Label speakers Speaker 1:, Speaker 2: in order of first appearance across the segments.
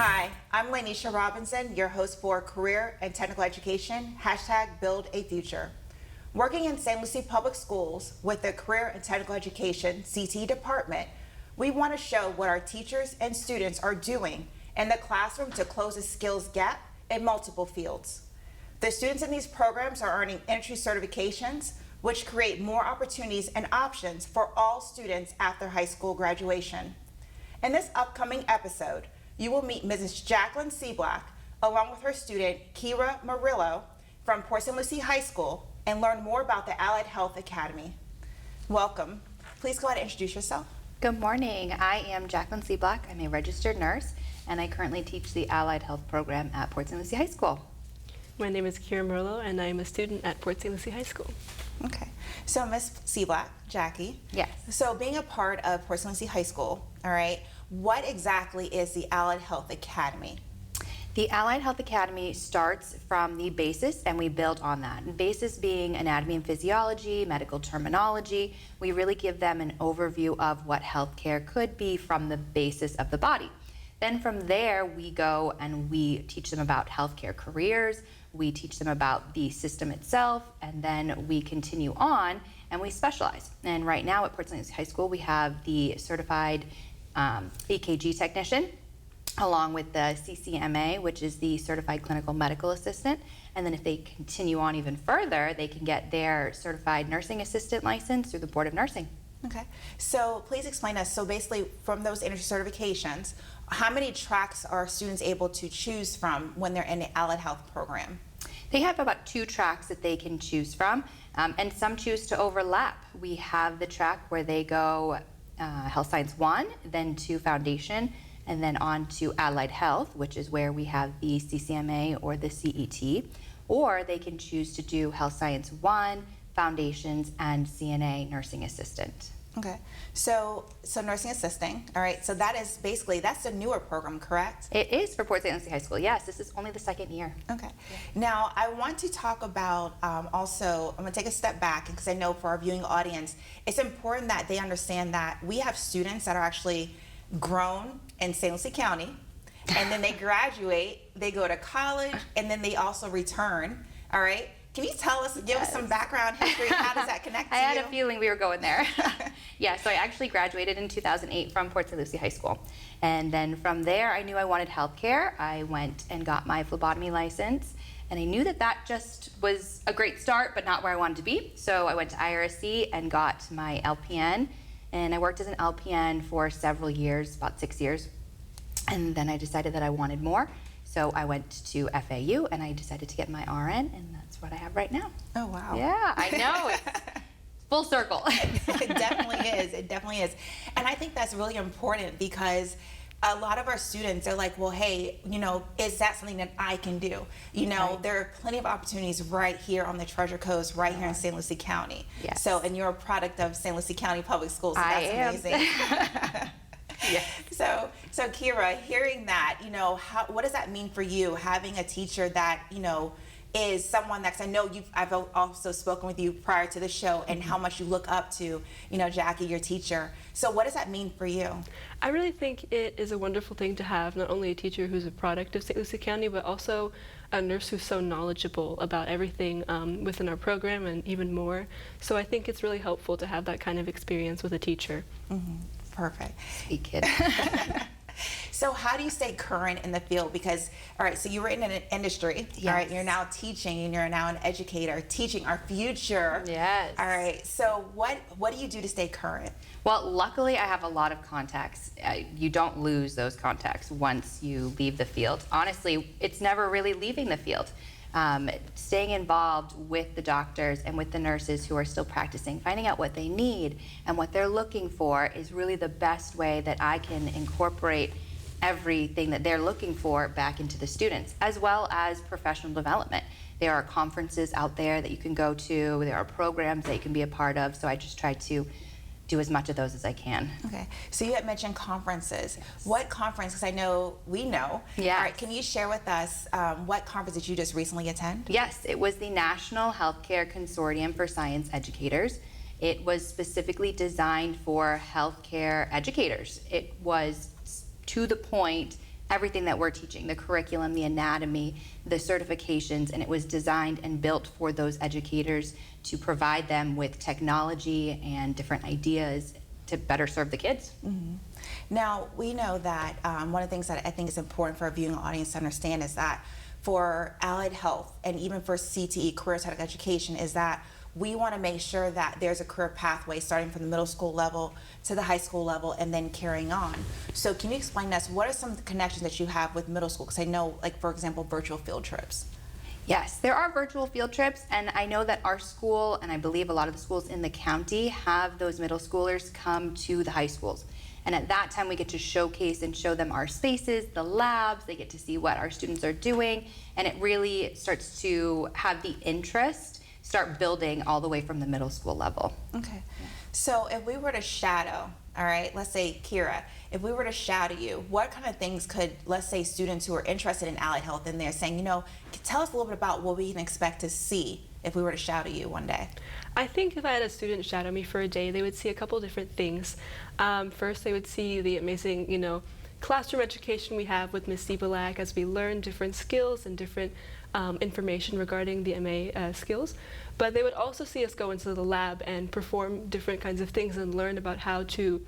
Speaker 1: Hi, I'm Lanisha Robinson, your host for Career and Technical Education, #Build a Future. Working in St. Lucie Public Schools with the Career and Technical Education CT department, we want to show what our teachers and students are doing in the classroom to close a skills gap in multiple fields. The students in these programs are earning entry certifications, which create more opportunities and options for all students after high school graduation. In this upcoming episode, you will meet Mrs. Jacklyn Cebelak along with her student Kira Murillo from Port St. Lucie High School and learn more about the Allied Health Academy. Welcome. Please go ahead and introduce yourself.
Speaker 2: Good morning. I am Jacklyn Cebelak. I'm a registered nurse, and I currently teach the Allied Health program at Port St. Lucie High School.
Speaker 3: My name is Kira Murillo, and I am a student at Port St. Lucie High School.
Speaker 1: Okay. So, Ms. Cebelak, Jackie.
Speaker 2: Yes.
Speaker 1: So, being a part of Port St. Lucie High School, all right, what exactly is the Allied Health Academy?
Speaker 2: The Allied Health Academy starts from the basis, and we build on that. Basis being anatomy and physiology, medical terminology. We really give them an overview of what healthcare could be from the basis of the body. Then from there, we go and we teach them about healthcare careers, we teach them about the system itself, and then we continue on and we specialize. And right now at Port St. Lucie High School, we have the certified EKG technician, along with the CCMA, which is the Certified Clinical Medical Assistant. And then if they continue on even further, they can get their Certified Nursing Assistant license through the Board of Nursing.
Speaker 1: Okay, so please explain us, so basically from those entry certifications, how many tracks are students able to choose from when they're in the Allied Health program?
Speaker 2: They have about 2 tracks that they can choose from, and some choose to overlap. We have the track where they go Health Science 1, then to Foundation, and then on to Allied Health, which is where we have the CCMA or the CET, or they can choose to do Health Science 1, Foundations, and CNA Nursing Assistant.
Speaker 1: Okay, so nursing assisting, all right, so that is basically, that's a newer program, correct?
Speaker 2: It is for Port St. Lucie High School, yes. This is only the 2nd year.
Speaker 1: Okay, now I want to talk about also, I'm gonna take a step back because I know for our viewing audience, it's important that they understand that we have students that are actually grown in St. Lucie County, and then they graduate, they go to college, and then they also return, all right? Can you tell us, give us some background history? How does that connect to you?
Speaker 2: I had a feeling we were going there. Yeah, so I actually graduated in 2008 from Port St. Lucie High School. And then from there, I knew I wanted healthcare. I went and got my phlebotomy license. And I knew that that just was a great start, but not where I wanted to be. So I went to IRSC and got my LPN. And I worked as an LPN for several years, about 6 years. And then I decided that I wanted more. So I went to FAU and I decided to get my RN, and that's what I have right now.
Speaker 1: Oh, wow.
Speaker 2: Yeah, I know. It's full circle.
Speaker 1: It definitely is. It definitely is. And I think that's really important because a lot of our students are like, well, hey, you know, is that something that I can do? You know,
Speaker 2: Right.
Speaker 1: there are plenty of opportunities right here on the Treasure Coast, right here in St. Lucie County.
Speaker 2: Yes.
Speaker 1: So, and you're a product of St. Lucie County Public Schools, so that's amazing.
Speaker 2: Yes.
Speaker 1: So Kira, hearing that, you know, what does that mean for you, having a teacher that, you know, is someone that's, I know I've also spoken with you prior to the show and how much you look up to, you know, Jackie, your teacher. So what does that mean for you?
Speaker 3: I really think it is a wonderful thing to have not only a teacher who's a product of St. Lucie County, but also a nurse who's so knowledgeable about everything within our program and even more. So I think it's really helpful to have that kind of experience with a teacher.
Speaker 1: Mm-hmm. Perfect.
Speaker 2: Sweet kid.
Speaker 1: So how do you stay current in the field? Because, all right, so you were in an industry,
Speaker 2: Yes.
Speaker 1: all right, you're now teaching and you're now an educator, teaching our future.
Speaker 2: Yes.
Speaker 1: All right, so what do you do to stay current?
Speaker 2: Well, luckily I have a lot of contacts. You don't lose those contacts once you leave the field. Honestly, it's never really leaving the field. Staying involved with the doctors and with the nurses who are still practicing, finding out what they need and what they're looking for is really the best way that I can incorporate everything that they're looking for back into the students, as well as professional development. There are conferences out there that you can go to, there are programs that you can be a part of, so I just try to do as much of those as I can.
Speaker 1: Okay, so you had mentioned conferences. Yes. What conference, because I know we know.
Speaker 2: Yeah.
Speaker 1: All right, can you share with us what conference did you just recently attend?
Speaker 2: Yes, it was the National Healthcare Consortium for Science Educators. It was specifically designed for healthcare educators. It was to the point, everything that we're teaching, the curriculum, the anatomy, the certifications, and it was designed and built for those educators to provide them with technology and different ideas to better serve the kids.
Speaker 1: Now, we know that one of the things that I think is important for our viewing audience to understand is that for allied health and even for CTE, career technical education, is that we want to make sure that there's a career pathway starting from the middle school level to the high school level and then carrying on. So can you explain to us, what are some of the connections that you have with middle school? Because I know, like, for example, virtual field trips.
Speaker 2: Yes, there are virtual field trips, and I know that our school, and I believe a lot of the schools in the county, have those middle schoolers come to the high schools. And at that time, we get to showcase and show them our spaces, the labs, they get to see what our students are doing, and it really starts to have the interest start building all the way from the middle school level.
Speaker 1: Okay. So if we were to shadow, all right, let's say Kira, if we were to shadow you, what kind of things could, let's say, students who are interested in allied health and they're saying, you know, tell us a little bit about what we can expect to see if we were to shadow you one day?
Speaker 3: I think if I had a student shadow me for a day, they would see a couple different things. First, they would see the amazing, classroom education we have with Ms. Cebelak as we learn different skills and different information regarding the MA skills. But they would also see us go into the lab and perform different kinds of things and learn about how to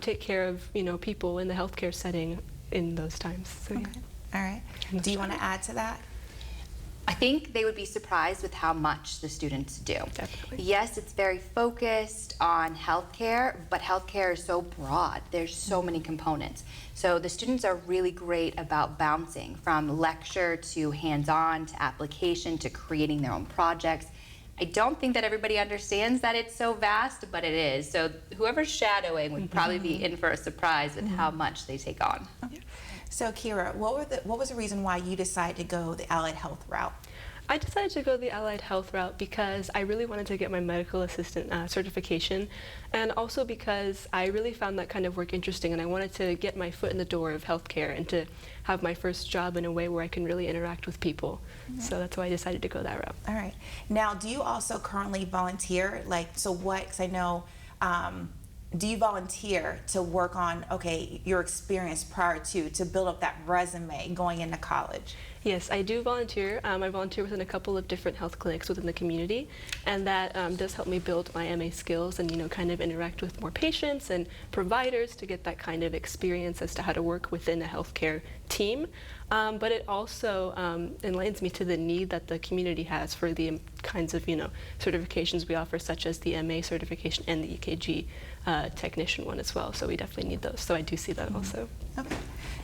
Speaker 3: take care of, people in the healthcare setting in those times. So,
Speaker 1: Okay. All right. Do you want to add to that?
Speaker 2: I think they would be surprised with how much the students do.
Speaker 3: Definitely.
Speaker 2: Yes, it's very focused on healthcare, but healthcare is so broad. There's so many components. So the students are really great about bouncing from lecture to hands-on to application to creating their own projects. I don't think that everybody understands that it's so vast, but it is. So whoever's shadowing would probably be in for a surprise with how much they take on.
Speaker 1: So Kira, what was the reason why you decided to go the allied health route?
Speaker 3: I decided to go the allied health route because I really wanted to get my medical assistant certification, and also because I really found that kind of work interesting, and I wanted to get my foot in the door of healthcare and to have my first job in a way where I can really interact with people. So that's why I decided to go that route.
Speaker 1: All right. Now, do you also currently volunteer? Because I know, do you volunteer to work on, your experience prior to build up that resume going into college?
Speaker 3: Yes, I do volunteer. I volunteer within a couple of different health clinics within the community, and that does help me build my MA skills and kind of interact with more patients and providers to get that kind of experience as to how to work within a healthcare team. But it also enlightens me to the need that the community has for the kinds of certifications we offer, such as the MA certification and the EKG technician one as well. So we definitely need those. So I do see that also.
Speaker 1: Okay.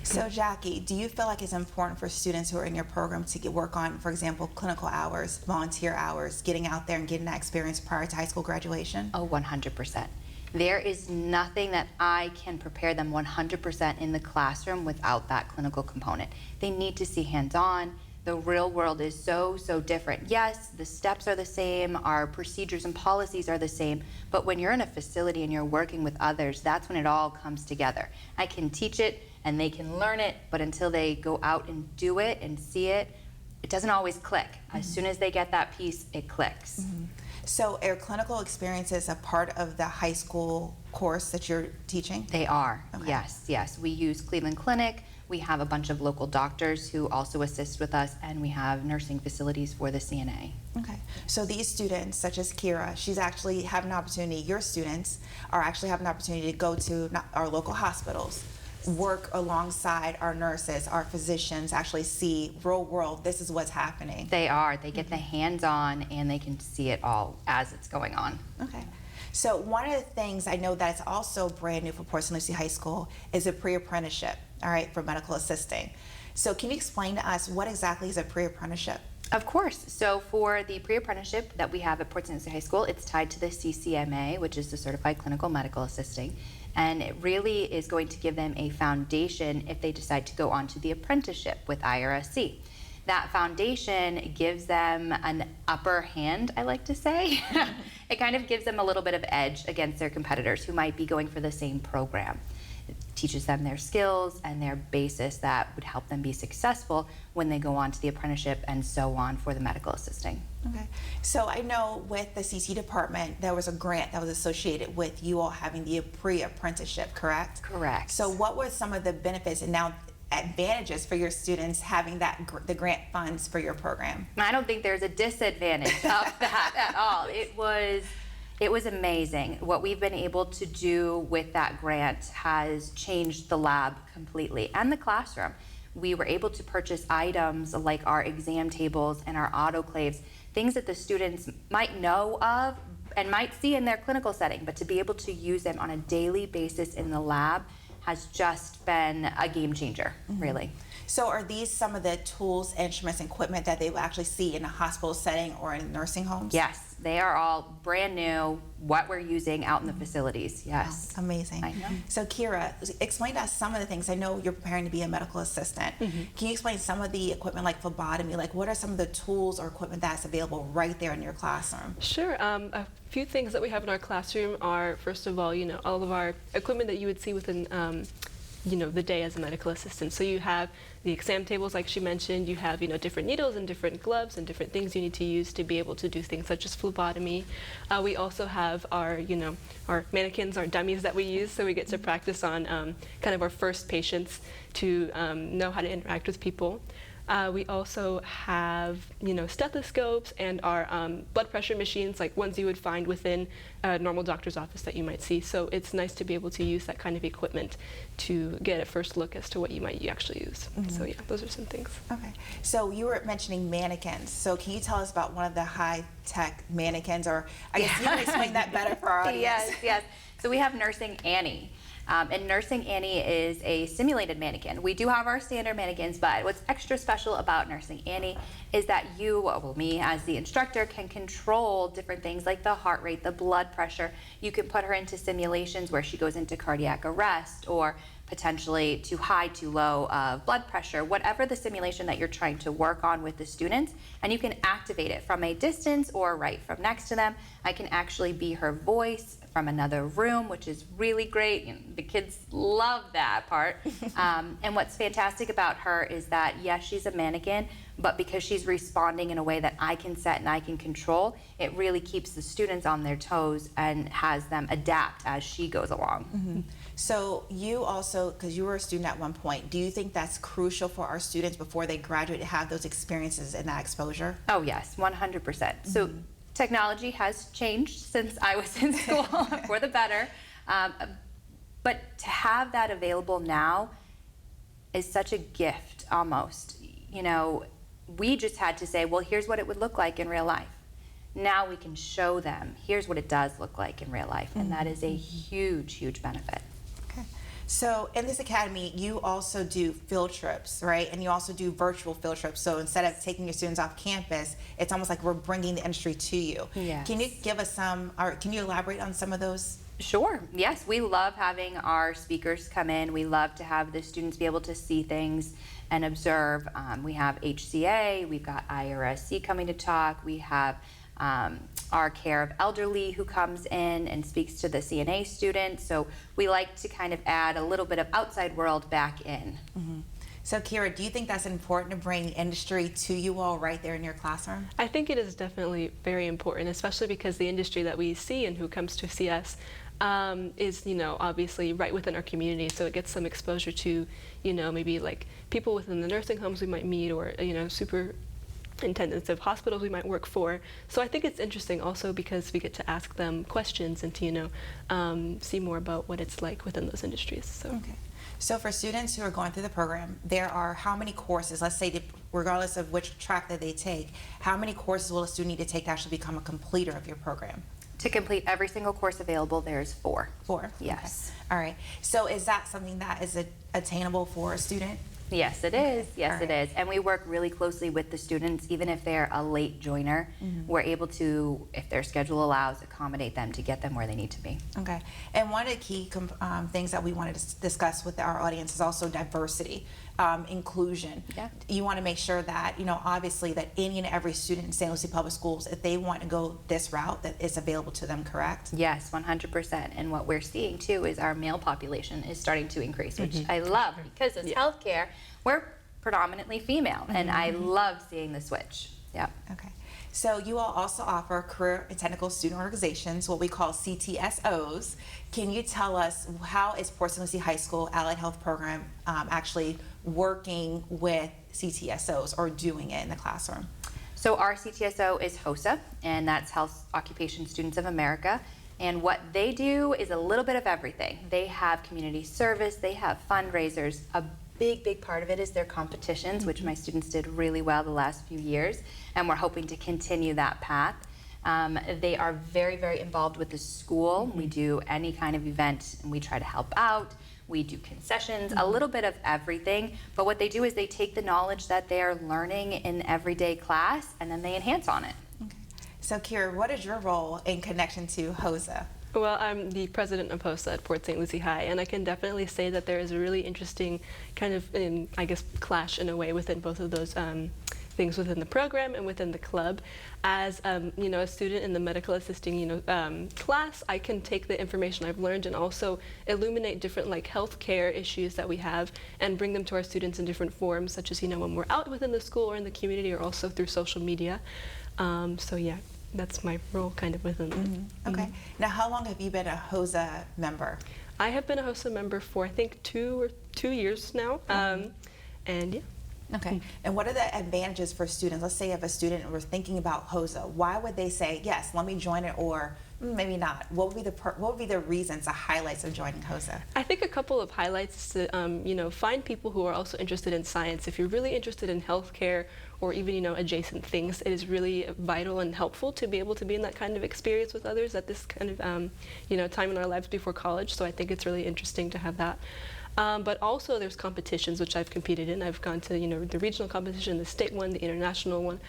Speaker 1: So Jackie, do you feel like it's important for students who are in your program to work on, for example, clinical hours, volunteer hours, getting out there and getting that experience prior to high school graduation?
Speaker 2: Oh, 100%. There is nothing that I can prepare them 100% in the classroom without that clinical component. They need to see hands-on. The real world is so different. Yes, the steps are the same, our procedures and policies are the same, but when you're in a facility and you're working with others, that's when it all comes together. I can teach it and they can learn it, but until they go out and do it and see it, it doesn't always click. As soon as they get that piece, it clicks.
Speaker 1: So are clinical experiences a part of the high school course that you're teaching?
Speaker 2: They are,
Speaker 1: Okay.
Speaker 2: yes. We use Cleveland Clinic. We have a bunch of local doctors who also assist with us, and we have nursing facilities for the CNA.
Speaker 1: Okay. So these students, such as Kira, she's actually having an opportunity, your students are actually having an opportunity to go to our local hospitals, work alongside our nurses, our physicians, actually see real world, this is what's happening.
Speaker 2: They are. They get the hands-on, and they can see it all as it's going on.
Speaker 1: Okay. So one of the things I know that's also brand new for Port St. Lucie High School is a pre-apprenticeship, all right, for medical assisting. So can you explain to us what exactly is a pre-apprenticeship?
Speaker 2: Of course. So for the pre-apprenticeship that we have at Port St. Lucie High School, it's tied to the CCMA, which is the Certified Clinical Medical Assisting. And it really is going to give them a foundation if they decide to go on to the apprenticeship with IRSC. That foundation gives them an upper hand, I like to say. It kind of gives them a little bit of edge against their competitors who might be going for the same program. It teaches them their skills and their basis that would help them be successful when they go on to the apprenticeship and so on for the medical assisting.
Speaker 1: Okay. So I know with the CT department, there was a grant that was associated with you all having the pre-apprenticeship, correct?
Speaker 2: Correct.
Speaker 1: So what were some of the benefits? And now advantages for your students having that the grant funds for your program?
Speaker 2: I don't think there's a disadvantage of that at all. It was amazing. What we've been able to do with that grant has changed the lab completely and the classroom. We were able to purchase items like our exam tables and our autoclaves, things that the students might know of and might see in their clinical setting, but to be able to use them on a daily basis in the lab has just been a game changer, really.
Speaker 1: So are these some of the tools, instruments, and equipment that they will actually see in a hospital setting or in nursing homes?
Speaker 2: Yes, they are all brand new, what we're using out in the facilities, yes.
Speaker 1: Oh, amazing.
Speaker 2: I know.
Speaker 1: So Kira, explain to us some of the things. I know you're preparing to be a medical assistant. Can you explain some of the equipment like phlebotomy? Like what are some of the tools or equipment that's available right there in your classroom?
Speaker 3: Sure. A few things that we have in our classroom are, first of all, all of our equipment that you would see within the day as a medical assistant. So you have the exam tables, like she mentioned. You have, different needles and different gloves and different things you need to use to be able to do things such as phlebotomy. We also have our, our mannequins, our dummies that we use, so we get to practice on kind of our first patients to know how to interact with people. We also have, stethoscopes and our blood pressure machines, like ones you would find within a normal doctor's office that you might see. So it's nice to be able to use that kind of equipment to get a first look as to what you might actually use. So yeah, those are some things.
Speaker 1: Okay. So you were mentioning mannequins. So can you tell us about one of the high-tech mannequins, or I guess you can explain that better for our audience?
Speaker 2: Yes. So we have Nursing Annie. And Nursing Annie is a simulated mannequin. We do have our standard mannequins, but what's extra special about Nursing Annie is that me as the instructor, can control different things like the heart rate, the blood pressure. You can put her into simulations where she goes into cardiac arrest or potentially too high, too low of blood pressure, whatever the simulation that you're trying to work on with the students, and you can activate it from a distance or right from next to them. I can actually be her voice from another room, which is really great. The kids love that part. And what's fantastic about her is that, yes, she's a mannequin, but because she's responding in a way that I can set and I can control, it really keeps the students on their toes and has them adapt as she goes along.
Speaker 1: So you also, because you were a student at one point, do you think that's crucial for our students before they graduate to have those experiences and that exposure?
Speaker 2: Oh yes, 100%. So technology has changed since I was in school for the better. But to have that available now is such a gift almost. We just had to say, well, here's what it would look like in real life. Now we can show them, here's what it does look like in real life. And that is a huge, huge benefit.
Speaker 1: So in this academy, you also do field trips, right? And you also do virtual field trips. So instead of taking your students off campus, it's almost like we're bringing the industry to you.
Speaker 2: Yes.
Speaker 1: Can you give us can you elaborate on some of those?
Speaker 2: Sure. Yes, we love having our speakers come in. We love to have the students be able to see things and observe. We have HCA, we've got IRSC coming to talk. We have our care of elderly who comes in and speaks to the CNA students. So we like to kind of add a little bit of outside world back in.
Speaker 1: So Kira, do you think that's important to bring industry to you all right there in your classroom?
Speaker 3: I think it is definitely very important, especially because the industry that we see and who comes to see us is, obviously right within our community. So it gets some exposure to, maybe like people within the nursing homes we might meet, or, superintendents of hospitals we might work for. So I think it's interesting also because we get to ask them questions and to, see more about what it's like within those industries. So.
Speaker 1: Okay. So for students who are going through the program, there are how many courses, let's say regardless of which track that they take, how many courses will a student need to take to actually become a completer of your program?
Speaker 2: To complete every single course available, there's 4.
Speaker 1: 4?
Speaker 2: Yes.
Speaker 1: Okay. All right. So is that something that is attainable for a student?
Speaker 2: Yes, it is. Yes,
Speaker 1: All right.
Speaker 2: it is. And we work really closely with the students, even if they're a late joiner. We're able to, if their schedule allows, accommodate them to get them where they need to be.
Speaker 1: Okay. And one of the key things that we wanted to discuss with our audience is also diversity, inclusion.
Speaker 2: Yeah.
Speaker 1: You want to make sure that, obviously that any and every student in St. Lucie Public Schools, if they want to go this route, that it's available to them, correct?
Speaker 2: Yes, 100%. And what we're seeing too is our male population is starting to increase, which I love because as healthcare, we're predominantly female, and I love seeing the switch. Yep.
Speaker 1: Okay. So you all also offer career and technical student organizations, what we call CTSOs. Can you tell us how is Port St. Lucie High School Allied Health Program actually working with CTSOs or doing it in the classroom?
Speaker 2: So our CTSO is HOSA, and that's Health Occupation Students of America. And what they do is a little bit of everything. They have community service, they have fundraisers. A big part of it is their competitions, which my students did really well the last few years, and we're hoping to continue that path. They are very involved with the school. We do any kind of event, and we try to help out. We do concessions, a little bit of everything. But what they do is they take the knowledge that they are learning in everyday class, and then they enhance on it.
Speaker 1: Okay. So Kira, what is your role in connection to HOSA?
Speaker 3: Well, I'm the president of HOSA at Port St. Lucie High, and I can definitely say that there is a really interesting kind of, I guess, clash in a way within both of those things within the program and within the club. As you know, a student in the medical assisting class, I can take the information I've learned and also illuminate different healthcare issues that we have and bring them to our students in different forms, such as when we're out within the school or in the community, or also through social media. So yeah, that's my role kind of within it.
Speaker 1: Okay. Now, how long have you been a HOSA member?
Speaker 3: I have been a HOSA member for I think 2 years now, and yeah.
Speaker 1: Okay. And what are the advantages for students? Let's say if a student was thinking about HOSA, why would they say, yes, let me join it, or maybe not? What would be the reasons, the highlights of joining HOSA?
Speaker 3: I think a couple of highlights is to find people who are also interested in science. If you're really interested in healthcare or even adjacent things, it is really vital and helpful to be able to be in that kind of experience with others at this kind of time in our lives before college. So I think it's really interesting to have that. But also there's competitions which I've competed in. I've gone to the regional competition, the state one, the international one.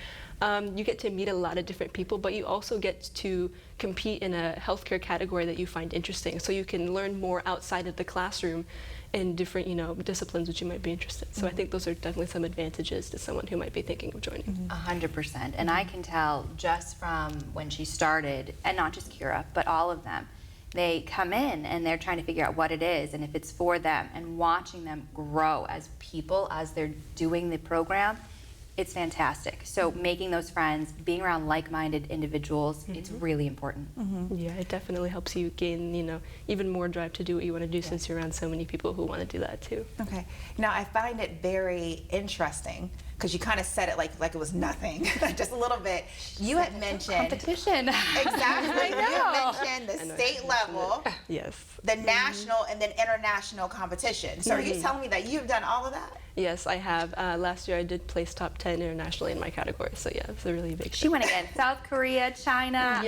Speaker 3: You get to meet a lot of different people, but you also get to compete in a healthcare category that you find interesting. So you can learn more outside of the classroom in different disciplines which you might be interested in. So I think those are definitely some advantages to someone who might be thinking of joining.
Speaker 2: 100%. And I can tell just from when she started, and not just Kira, but all of them, they come in and they're trying to figure out what it is and if it's for them, and watching them grow as people as they're doing the program, it's fantastic. So making those friends, being around like-minded individuals, it's really important.
Speaker 3: Yeah, it definitely helps you gain even more drive to do what you want to do, since you're around so many people who want to do that too.
Speaker 1: Okay. Now, I find it very interesting because you kind of said it like it was nothing, just a little bit. You had mentioned
Speaker 2: Competition.
Speaker 1: exactly. You had mentioned the state level,
Speaker 3: Yes.
Speaker 1: the national, and then international competition. So are you telling me that you've done all of that?
Speaker 3: Yes, I have. Last year I did place top 10 internationally in my category, so yeah, it's a really big
Speaker 2: She went against South Korea, China,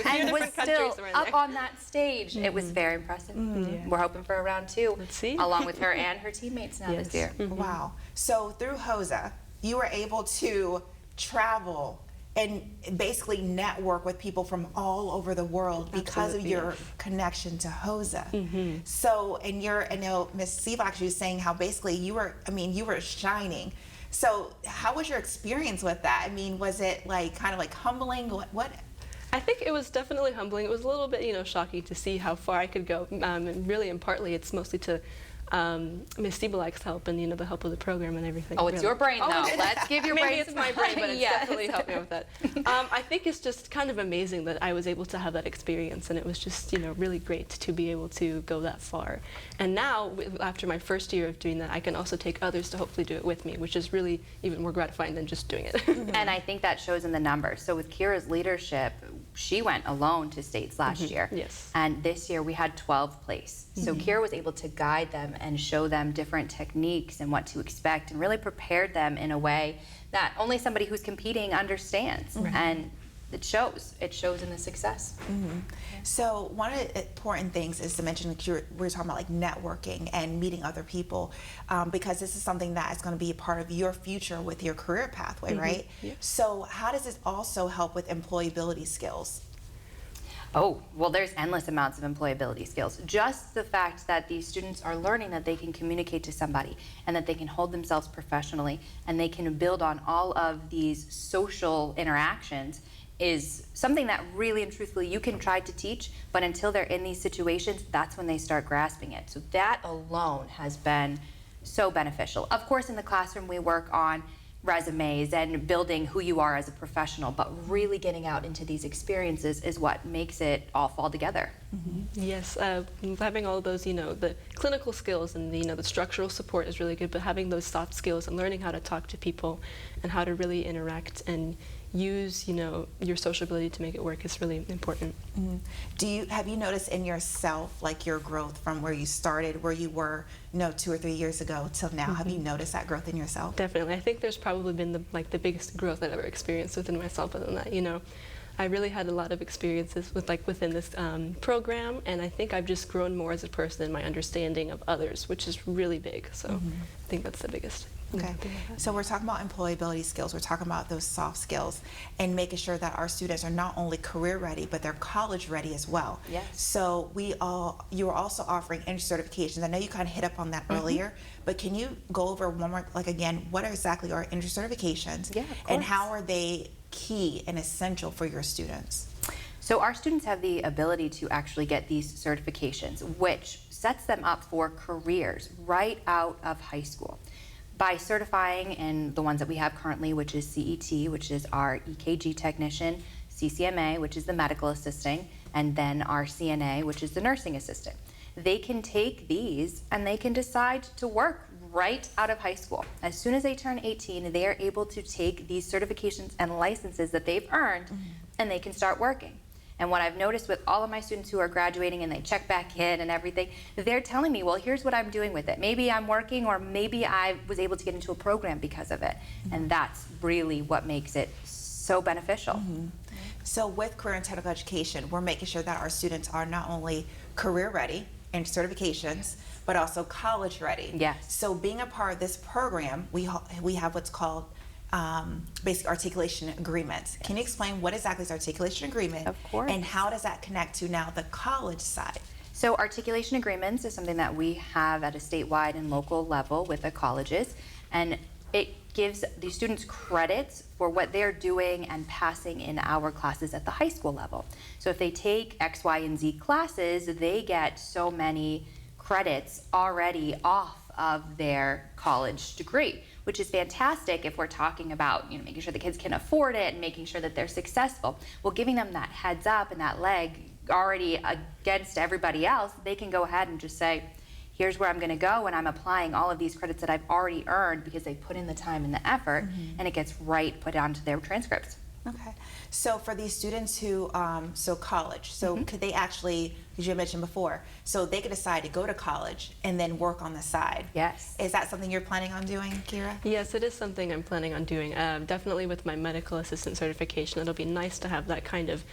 Speaker 2: and was still up on that stage. It was very impressive.
Speaker 3: Yeah.
Speaker 2: We're hoping for a round 2.
Speaker 3: Let's see.
Speaker 2: Along with her and her teammates now this year.
Speaker 1: Wow. So through HOSA, you were able to travel and basically network with people from all over the world because of your connection to HOSA. So, and I know Ms. Cebelak was saying how basically you were shining. So how was your experience with that? I mean, was it kind of humbling? What?
Speaker 3: I think it was definitely humbling. It was a little bit, shocking to see how far I could go. And really, and partly, it's mostly to Ms. Cebelak's help and the help of the program and everything.
Speaker 2: Oh, it's your brain though. Let's give your brain.
Speaker 3: Maybe it's my brain, but it's definitely helped me with that. I think it's just kind of amazing that I was able to have that experience, and it was just really great to be able to go that far. And now, after my first year of doing that, I can also take others to hopefully do it with me, which is really even more gratifying than just doing it.
Speaker 2: And I think that shows in the numbers. So with Kira's leadership, she went alone to states last year.
Speaker 3: Yes.
Speaker 2: And this year we had 12 place. So Kira was able to guide them and show them different techniques and what to expect, and really prepared them in a way that only somebody who's competing understands. And it shows. It shows in the success.
Speaker 1: So one of the important things is to mention that we're talking about networking and meeting other people, because this is something that is going to be a part of your future with your career pathway, right?
Speaker 3: Yeah.
Speaker 1: So how does this also help with employability skills?
Speaker 2: Oh, well, there's endless amounts of employability skills. Just the fact that these students are learning that they can communicate to somebody and that they can hold themselves professionally and they can build on all of these social interactions is something that really and truthfully you can try to teach, but until they're in these situations, that's when they start grasping it. So that alone has been so beneficial. Of course, in the classroom, we work on resumes and building who you are as a professional, but really getting out into these experiences is what makes it all fall together.
Speaker 3: Yes, having all those, the clinical skills and the structural support is really good, but having those soft skills and learning how to talk to people and how to really interact and use, your social ability to make it work is really important.
Speaker 1: Have you noticed in yourself, like your growth from where you started, where you were, 2 or 3 years ago till now? Have you noticed that growth in yourself?
Speaker 3: Definitely. I think there's probably been the biggest growth I've ever experienced within myself. Other than that, I really had a lot of experiences within this program, and I think I've just grown more as a person in my understanding of others, which is really big. So I think that's the biggest.
Speaker 1: Okay, so we're talking about employability skills, we're talking about those soft skills and making sure that our students are not only career ready, but they're college ready as well.
Speaker 2: Yes.
Speaker 1: So you are also offering entry certifications. I know you kind of hit up on that earlier, but can you go over one more, again, what exactly are entry certifications?
Speaker 2: Yeah, of course.
Speaker 1: And how are they key and essential for your students?
Speaker 2: So our students have the ability to actually get these certifications, which sets them up for careers right out of high school. By certifying in the ones that we have currently, which is CET, which is our EKG technician, CCMA, which is the medical assisting, and then our CNA, which is the nursing assistant. They can take these and they can decide to work right out of high school. As soon as they turn 18, they are able to take these certifications and licenses that they've earned, and they can start working. And what I've noticed with all of my students who are graduating and they check back in and everything, they're telling me, well, here's what I'm doing with it. Maybe I'm working, or maybe I was able to get into a program because of it. And that's really what makes it so beneficial.
Speaker 1: So with career and technical education, we're making sure that our students are not only career ready and certifications, but also college ready.
Speaker 2: Yes.
Speaker 1: So being a part of this program, we have what's called basic articulation agreements. Can you explain what exactly is articulation agreement?
Speaker 2: Of course.
Speaker 1: And how does that connect to now the college side?
Speaker 2: So articulation agreements is something that we have at a statewide and local level with the colleges, and it gives the students credits for what they're doing and passing in our classes at the high school level. So if they take X, Y, and Z classes, they get so many credits already off of their college degree, which is fantastic if we're talking about making sure the kids can afford it and making sure that they're successful. Well, giving them that heads up and that leg already against everybody else, they can go ahead and just say, here's where I'm going to go, and I'm applying all of these credits that I've already earned because they put in the time and the effort, and it gets right put onto their transcripts.
Speaker 1: Okay. So for these students who, so college, so could they actually, as you mentioned before, so they could decide to go to college and then work on the side?
Speaker 2: Yes.
Speaker 1: Is that something you're planning on doing, Kira?
Speaker 3: Yes, it is something I'm planning on doing. Definitely with my medical assistant certification, it'll be nice to have that kind of,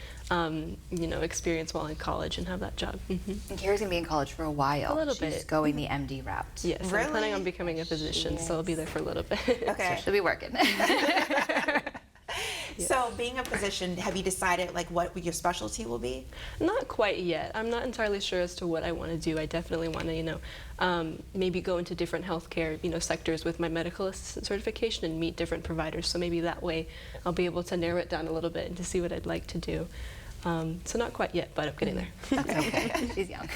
Speaker 3: experience while in college and have that job.
Speaker 2: And Kira's going to be in college for a while.
Speaker 3: A little
Speaker 2: She's
Speaker 3: bit.
Speaker 2: going the MD route.
Speaker 3: Yes,
Speaker 1: Really?
Speaker 3: I'm planning on becoming a physician, so I'll be there for a little bit.
Speaker 1: Okay.
Speaker 2: She'll be working.
Speaker 1: So being a physician, have you decided what your specialty will be?
Speaker 3: Not quite yet. I'm not entirely sure as to what I want to do. I definitely want to, maybe go into different healthcare, sectors with my medical assistant certification and meet different providers. So maybe that way I'll be able to narrow it down a little bit and to see what I'd like to do. So not quite yet, but I'm getting there.
Speaker 2: Okay. She's young.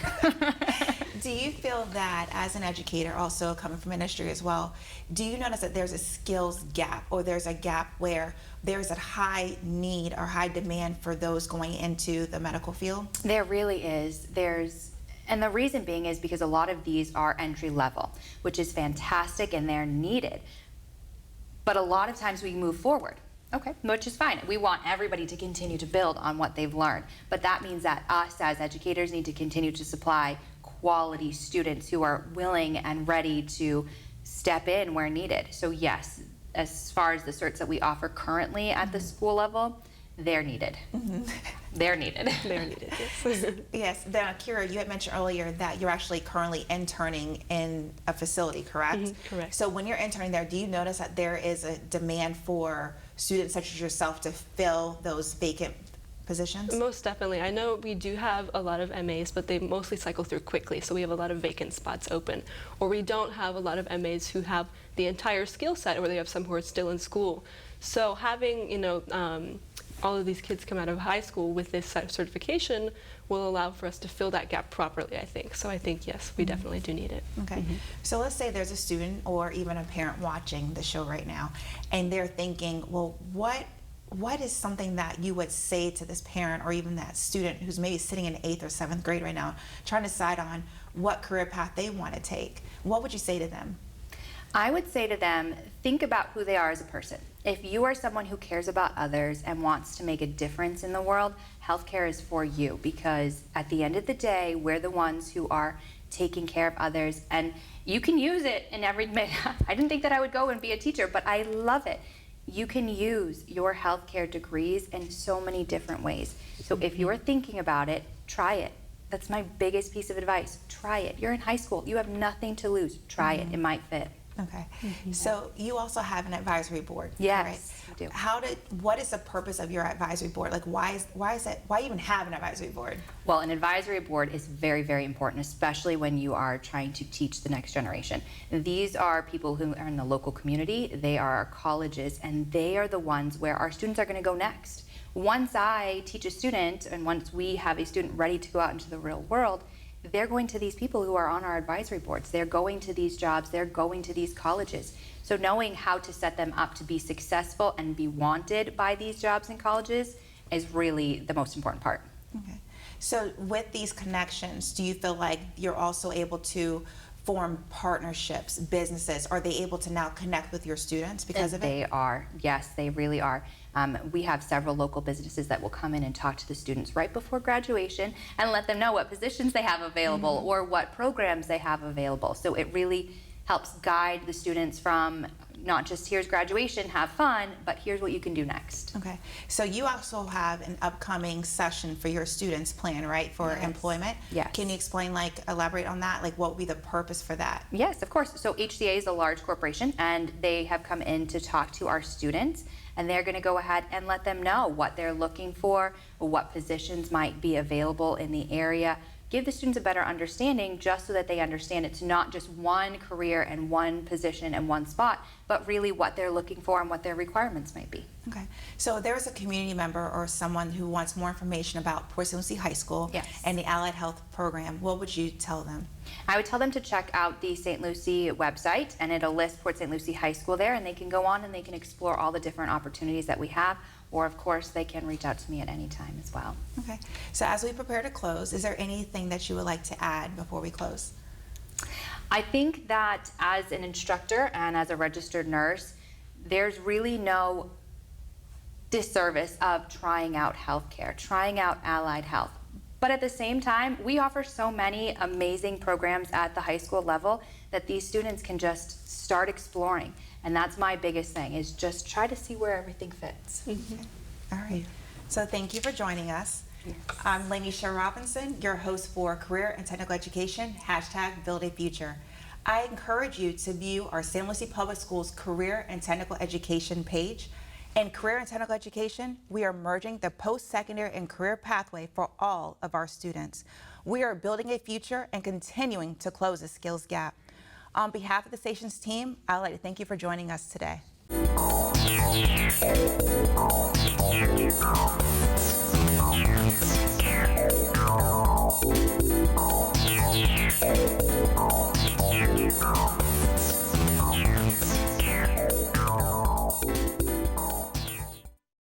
Speaker 1: Do you feel that as an educator, also coming from industry as well, do you notice that there's a skills gap, or there's a gap where there's a high need or high demand for those going into the medical field?
Speaker 2: There really is. And the reason being is because a lot of these are entry level, which is fantastic and they're needed. But a lot of times we move forward. Okay, which is fine. We want everybody to continue to build on what they've learned. But that means that us as educators need to continue to supply quality students who are willing and ready to step in where needed. So yes, as far as the certs that we offer currently at the school level, they're needed. They're needed.
Speaker 3: They're needed, yes.
Speaker 1: Yes. Now, Kira, you had mentioned earlier that you're actually currently interning in a facility, correct?
Speaker 3: Correct.
Speaker 1: So when you're interning there, do you notice that there is a demand for students such as yourself to fill those vacant positions?
Speaker 3: Most definitely. I know we do have a lot of MAs, but they mostly cycle through quickly, so we have a lot of vacant spots open. Or we don't have a lot of MAs who have the entire skill set, or they have some who are still in school. So having, all of these kids come out of high school with this certification will allow for us to fill that gap properly, I think. So I think, yes, we definitely do need it.
Speaker 1: Okay. So let's say there's a student or even a parent watching the show right now, and they're thinking, well, what is something that you would say to this parent or even that student who's maybe sitting in 8th or 7th grade right now, trying to decide on what career path they want to take? What would you say to them?
Speaker 2: I would say to them, think about who they are as a person. If you are someone who cares about others and wants to make a difference in the world, healthcare is for you, because at the end of the day, we're the ones who are taking care of others, and you can use it in every minute. I didn't think that I would go and be a teacher, but I love it. You can use your healthcare degrees in so many different ways. So if you're thinking about it, try it. That's my biggest piece of advice. Try it. You're in high school. You have nothing to lose. Try it. It might fit.
Speaker 1: Okay. So you also have an advisory board.
Speaker 2: Yes,
Speaker 1: right?
Speaker 2: we do.
Speaker 1: What is the purpose of your advisory board? Like, why even have an advisory board?
Speaker 2: Well, an advisory board is very, very important, especially when you are trying to teach the next generation. These are people who are in the local community, they are our colleges, and they are the ones where our students are going to go next. Once I teach a student, and once we have a student ready to go out into the real world, they're going to these people who are on our advisory boards. They're going to these jobs, they're going to these colleges. So knowing how to set them up to be successful and be wanted by these jobs and colleges is really the most important part.
Speaker 1: Okay. So with these connections, do you feel like you're also able to form partnerships, businesses? Are they able to now connect with your students because of it?
Speaker 2: They are. Yes, they really are. We have several local businesses that will come in and talk to the students right before graduation and let them know what positions they have available or what programs they have available. So it really helps guide the students from not just here's graduation, have fun, but here's what you can do next.
Speaker 1: Okay. So you also have an upcoming session for your students planned, right, for employment?
Speaker 2: Yes.
Speaker 1: Can you explain, elaborate on that? Like, what would be the purpose for that?
Speaker 2: Yes, of course. So HCA is a large corporation, and they have come in to talk to our students, and they're going to go ahead and let them know what they're looking for, what positions might be available in the area. Give the students a better understanding, just so that they understand it's not just one career and one position and one spot, but really what they're looking for and what their requirements might be.
Speaker 1: Okay. So if there's a community member or someone who wants more information about Port St. Lucie High School and the Allied Health Program, what would you tell them?
Speaker 2: I would tell them to check out the St. Lucie website, and it'll list Port St. Lucie High School there, and they can go on and they can explore all the different opportunities that we have, or of course they can reach out to me at any time as well.
Speaker 1: Okay. So as we prepare to close, is there anything that you would like to add before we close?
Speaker 2: I think that as an instructor and as a registered nurse, there's really no disservice of trying out healthcare, trying out allied health. But at the same time, we offer so many amazing programs at the high school level that these students can just start exploring. And that's my biggest thing, is just try to see where everything fits.
Speaker 1: Okay. All right. So thank you for joining us.
Speaker 2: Yes.
Speaker 1: I'm Lanisha Robinson, your host for Career and Technical Education, #BuildAFuture. I encourage you to view our St. Lucie Public Schools Career and Technical Education page. In Career and Technical Education, we are merging the post-secondary and career pathway for all of our students. We are building a future and continuing to close the skills gap. On behalf of the station's team, I'd like to thank you for joining us today.